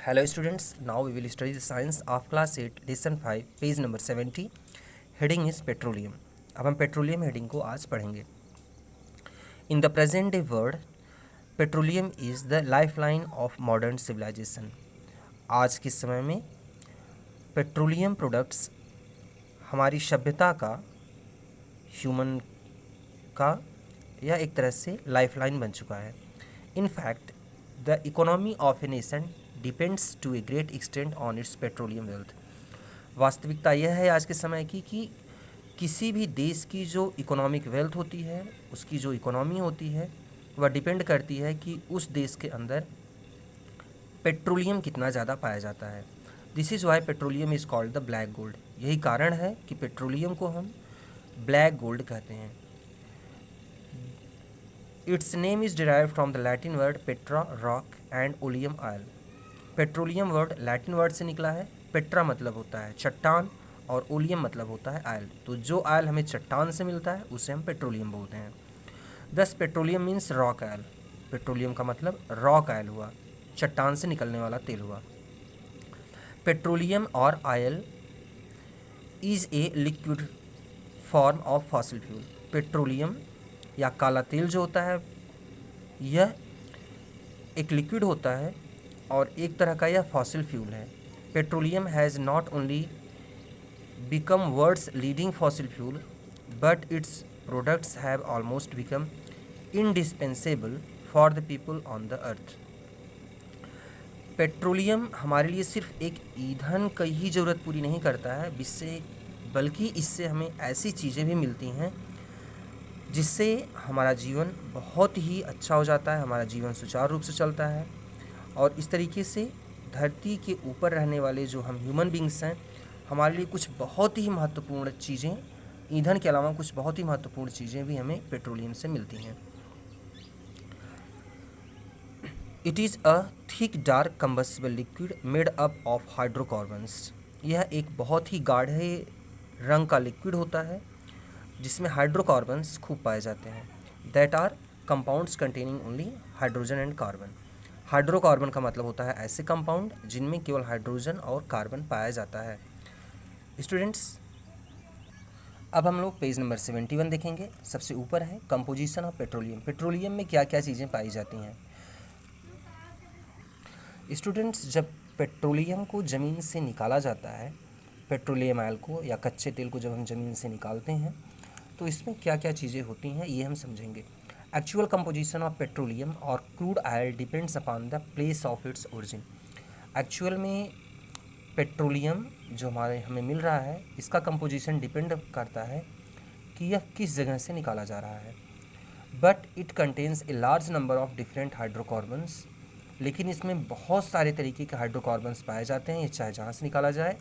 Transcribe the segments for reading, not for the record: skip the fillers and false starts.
Hello students, now we will study the science of class 8 lesson 5 page number 70. Heading is petroleum. अब हम petroleum heading को आज पढ़ेंगे. In the present day world, petroleum is the lifeline of modern civilization. आज के समय में petroleum products हमारी सभ्यता का, ह्यूमन का या एक तरह से लाइफलाइन बन चुका है. In fact, the economy of a nation depends to a great extent on its petroleum wealth. वास्तविकता यह है आज के समय की कि किसी भी देश की जो इकोनॉमिक वेल्थ होती है, उसकी जो इकोनॉमी होती है, वह डिपेंड करती है कि उस देश के अंदर पेट्रोलियम कितना ज़्यादा पाया जाता है. This is why petroleum is called the black gold. यही कारण है कि पेट्रोलियम को हम ब्लैक गोल्ड कहते हैं. It's name is derived from the Latin word Petra rock and oleum oil. Petroleum word Latin word से निकला है. पेट्रा मतलब होता है चट्टान और ओलियम मतलब होता है ऑयल. तो जो ऑयल हमें चट्टान से मिलता है उसे हम पेट्रोलियम बोलते हैं. दस petroleum means rock oil. Petroleum का मतलब रॉक ऑयल हुआ, चट्टान से निकलने वाला तेल हुआ. पेट्रोलियम और oil is a liquid form of fossil fuel. Petroleum या काला तेल जो होता है यह एक लिक्विड होता है और एक तरह का यह फॉसिल फ्यूल है. Petroleum has not only become world's leading fossil fuel but its products have almost become indispensable for the people on the earth. Petroleum हमारे लिए सिर्फ एक ईंधन की ही ज़रूरत पूरी नहीं करता है, बल्कि इससे हमें ऐसी चीज़ें भी मिलती हैं जिससे हमारा जीवन बहुत ही अच्छा हो जाता है, हमारा जीवन सुचारू रूप से चलता है. और इस तरीके से धरती के ऊपर रहने वाले जो हम ह्यूमन बींग्स हैं, हमारे लिए कुछ बहुत ही महत्वपूर्ण चीज़ें, ईंधन के अलावा कुछ बहुत ही महत्वपूर्ण चीज़ें भी हमें पेट्रोलियम से मिलती हैं. It is a thick dark combustible liquid made up of hydrocarbons. यह एक बहुत ही गाढ़े रंग का लिक्विड होता है जिसमें हाइड्रोकार्बन्स खूब पाए जाते हैं. That are compounds containing only hydrogen and carbon. Hydrocarbon का मतलब होता है ऐसे कंपाउंड जिनमें केवल हाइड्रोजन और कार्बन पाया जाता है. स्टूडेंट्स, अब हम लोग पेज नंबर 71 देखेंगे. सबसे ऊपर है कंपोजिशन ऑफ पेट्रोलियम. पेट्रोलियम में क्या क्या चीज़ें पाई जाती हैं. स्टूडेंट्स, जब पेट्रोलियम को ज़मीन से निकाला जाता है, पेट्रोलियम ऑयल को या कच्चे तेल को जब हम ज़मीन से निकालते हैं तो इसमें क्या क्या चीज़ें होती हैं ये हम समझेंगे. एक्चुअल कंपोजिशन ऑफ पेट्रोलियम और crude oil depends upon the place of its origin. Actual में पेट्रोलियम जो हमें मिल रहा है, इसका कंपोजिशन डिपेंड करता है कि यह किस जगह से निकाला जा रहा है. But it contains a large number of different hydrocarbons. लेकिन इसमें बहुत सारे तरीके के हाइड्रोकार्बन्स पाए जाते हैं, ये चाहे जहाँ से निकाला जाए.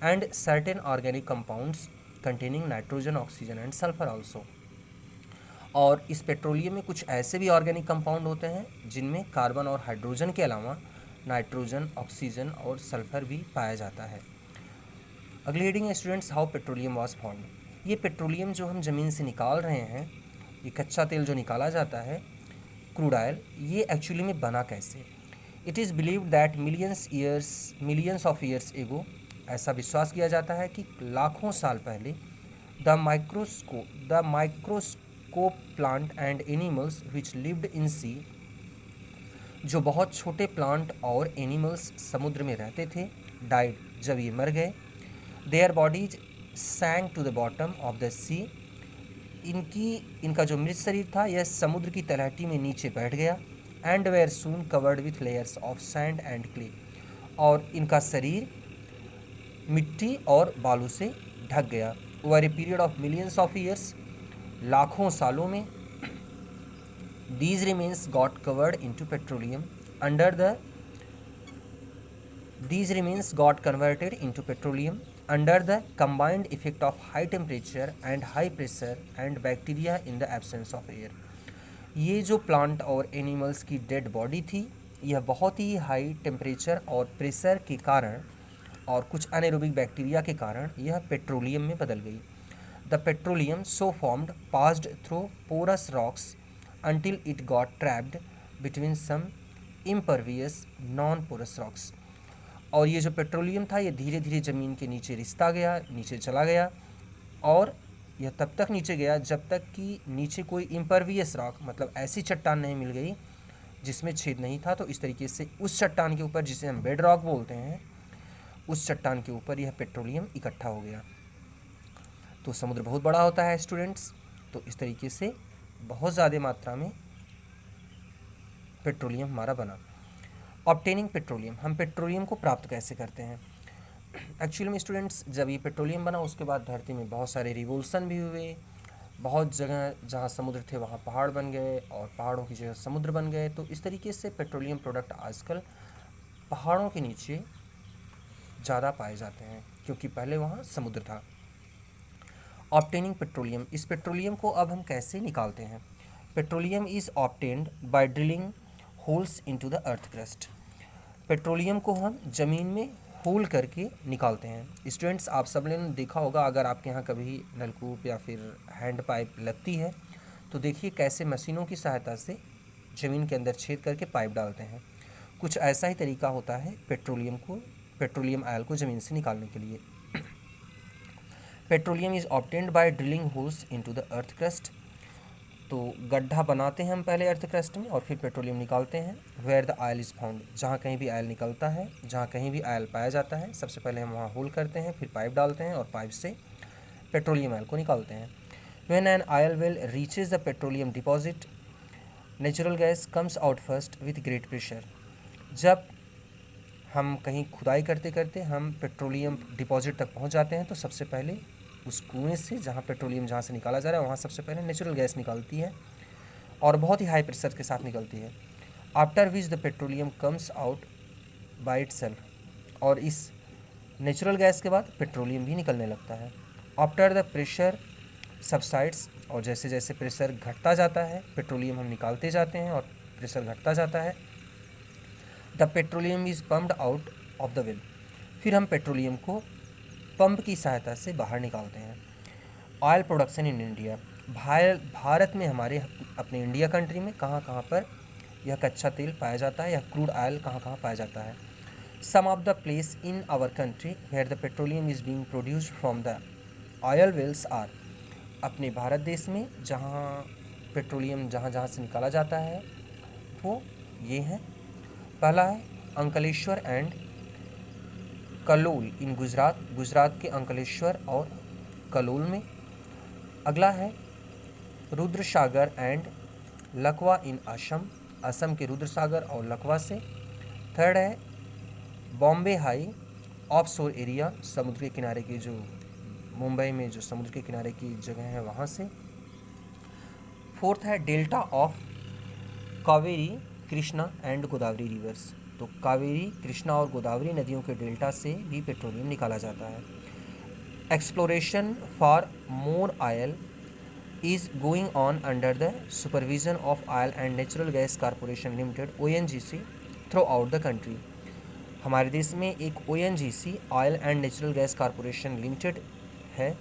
And certain organic compounds containing nitrogen, oxygen and sulphur also. और इस पेट्रोलियम में कुछ ऐसे भी ऑर्गेनिक कंपाउंड होते हैं जिनमें कार्बन और हाइड्रोजन के अलावा नाइट्रोजन, ऑक्सीजन और सल्फर भी पाया जाता है. अगली हेडिंग है students, how petroleum was formed. ये पेट्रोलियम जो हम ज़मीन से निकाल रहे हैं, ये कच्चा तेल जो निकाला जाता है, क्रूड ऑयल, ये एक्चुअली में बना कैसे. It is believed that millions of years ago. ऐसा विश्वास किया जाता है कि लाखों साल पहले the microscope plant and animals which lived in sea, जो बहुत छोटे प्लांट और एनिमल्स समुद्र में रहते थे, डाइड, जब ये मर गए. Their bodies sank to the bottom of the sea. इनका जो मृत शरीर था यह समुद्र की तलहटी में नीचे बैठ गया. And were soon covered with layers of sand and clay. और इनका शरीर मिट्टी और बालू से ढक गया. Over a period of millions of years, लाखों सालों में, these remains got converted into petroleum under the combined effect of high temperature and high pressure and bacteria in the absence of air. ये जो प्लांट और animals की dead body थी, यह बहुत ही हाई टेम्परेचर और प्रेशर के कारण और कुछ अनेरोबिक बैक्टीरिया के कारण यह पेट्रोलियम में बदल गई. The petroleum so formed passed through porous rocks until it got trapped between some impervious non-porous rocks. और ये जो पेट्रोलियम था ये धीरे धीरे ज़मीन के नीचे रिसता गया, नीचे चला गया, और यह तब तक नीचे गया जब तक कि नीचे कोई इम्परवियस रॉक, मतलब ऐसी चट्टान नहीं मिल गई जिसमें छेद नहीं था। तो इस तरीके से उस चट्टान के ऊपर, जिसे हम बेड रॉक बोलते हैं, उस चट्टान के ऊपर यह पेट्रोलियम इकट्ठा हो गया। तो समुद्र बहुत बड़ा होता है स्टूडेंट्स, तो इस तरीके से बहुत ज़्यादा मात्रा में पेट्रोलियम हमारा बना। ऑब्टेनिंग पेट्रोलियम, हम पेट्रोलियम को प्राप्त कैसे करते हैं? एक्चुअली में स्टूडेंट्स, जब ये पेट्रोलियम बना उसके बाद धरती में बहुत सारे रिवोल्यूशन भी हुए, बहुत जगह जहाँ समुद्र थे वहाँ पहाड़ बन गए, और पहाड़ों की जगह समुद्र बन गए। तो इस तरीके से पेट्रोलियम प्रोडक्ट आजकल पहाड़ों के नीचे ज़्यादा पाए जाते हैं, क्योंकि पहले वहाँ समुद्र था। ऑब्टेनिंग पेट्रोलियम, इस पेट्रोलियम को अब हम कैसे निकालते हैं? Petroleum is obtained by drilling holes into the earth crust. Petroleum को हम ज़मीन में होल करके निकालते हैं। स्टूडेंट्स, आप सब ने देखा होगा, अगर आपके यहाँ कभी नलकूप या फिर हैंड पाइप लगती है तो देखिए कैसे मशीनों की सहायता से ज़मीन के अंदर छेद करके पाइप डालते हैं। कुछ ऐसा ही तरीका होता है पेट्रोलियम ऑयल को ज़मीन से निकालने के लिए। Petroleum is obtained by drilling holes into the earth crust. तो गड्ढा बनाते हैं हम पहले अर्थ क्रस्ट में, और फिर पेट्रोलियम निकालते हैं। Where the oil is found, जहाँ कहीं भी ऑयल निकलता है, जहाँ कहीं भी ऑयल पाया जाता है, सबसे पहले हम वहाँ होल करते हैं, फिर पाइप डालते हैं और पाइप से पेट्रोलियम ऑयल को निकालते हैं। When an oil well reaches the petroleum deposit, natural gas comes out first with great pressure. जब हम कहीं खुदाई करते करते हम पेट्रोलियम डिपॉजिट तक पहुंच जाते हैं, तो सबसे पहले उस कुएं से, जहां पेट्रोलियम जहां से निकाला जा रहा है, वहां सबसे पहले नेचुरल गैस निकलती है, और बहुत ही हाई प्रेशर के साथ निकलती है। After which the petroleum comes out by itself, और इस नेचुरल गैस के बाद पेट्रोलियम भी निकलने लगता है। आफ्टर द प्रेशर सबसाइड्स, और जैसे जैसे प्रेशर घटता जाता है पेट्रोलियम हम निकालते जाते हैं और प्रेशर घटता जाता है। The petroleum is pumped out of the well, फिर हम पेट्रोलियम को पंप की सहायता से बाहर निकालते हैं। Oil production in India, Bharat में, हमारे अपने इंडिया कंट्री में कहाँ कहाँ पर यह कच्चा तेल पाया जाता है, या क्रूड ऑयल कहाँ कहाँ पाया जाता है? Some of the place in our country where the petroleum is being produced from the oil wells are, अपने भारत देश में जहाँ पेट्रोलियम जहाँ जहाँ से निकाला जाता है वो ये हैं। पहला है अंकलेश्वर एंड कलोल इन गुजरात, गुजरात के अंकलेश्वर और कलोल में। अगला है रुद्र सागर एंड लकवा इन असम, असम के रुद्र सागर और लकवा से। थर्ड है बॉम्बे हाई ऑफशोर एरिया, समुद्र के किनारे की जो मुंबई में जो समुद्र के किनारे की जगह है वहाँ से। फोर्थ है delta of Kaveri Krishna and Godavari reverse, तो कावेरी, कृष्णा और गोदावरी नदियों के डेल्टा से भी पेट्रोलियम निकाला जाता है। Exploration for more oil is going on under the supervision of oil and natural gas corporation limited ONGC through out the country. हमारे देश में एक ONGC oil and natural gas corporation limited है।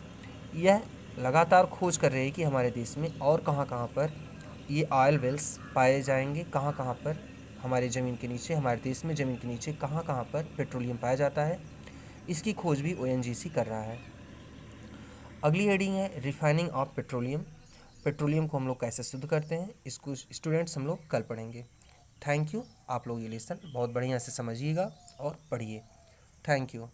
यह लगातार खोज कर रही है कि हमारे देश में और कहाँ कहाँ पर ये ऑयल वेल्स पाए जाएंगे, कहाँ कहाँ पर हमारे ज़मीन के नीचे, हमारे देश में ज़मीन के नीचे कहाँ कहाँ पर पेट्रोलियम पाया जाता है। इसकी खोज भी ONGC कर रहा है। अगली हेडिंग है रिफाइनिंग ऑफ पेट्रोलियम, पेट्रोलियम को हम लोग कैसे शुद्ध करते हैं, इसको स्टूडेंट्स हम लोग कल पढ़ेंगे। थैंक यू, आप लोग ये लेसन बहुत बढ़िया से समझिएगा और पढ़िए। Thank you.